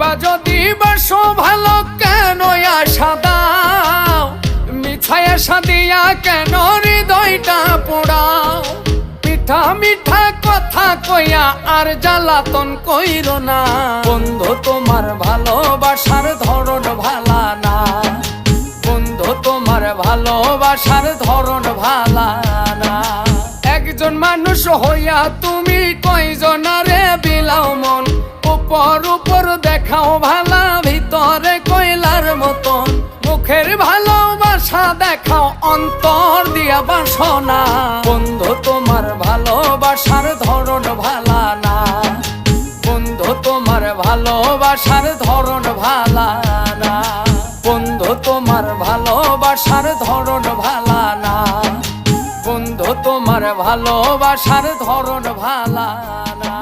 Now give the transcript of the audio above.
বা যদি বাসো ভালো কেন আশা দাও, মিঠাই আশা দিয়া কেন হৃদয়টা পোড়াও। মিঠা মিঠা কথা কইয়া আর জ্বালাতন কইরো না, বন্ধু তোমার ভালোবাসার ধরন ভালা না, বন্ধু তোমার ভালোবাসার ধরন ভালা না। একজন মানুষ হইয়া তুমি কয়জনারে বিলাও মন, উপর উপর দেখাও ভালা ভিতরে কয়লার মতন। মুখের ভালোবাসা দেখাও অন্তর দিয়া বাসনা, বন্ধু তোমার ভালোবাসার ধরন ভালা না, বন্ধু তোমার ভালোবাসার ধরন ভালা না, বন্ধু তোমার ভালোবাসার ধরন ভালা না, বন্ধু তোমার ভালোবাসার ধরন ভালা না।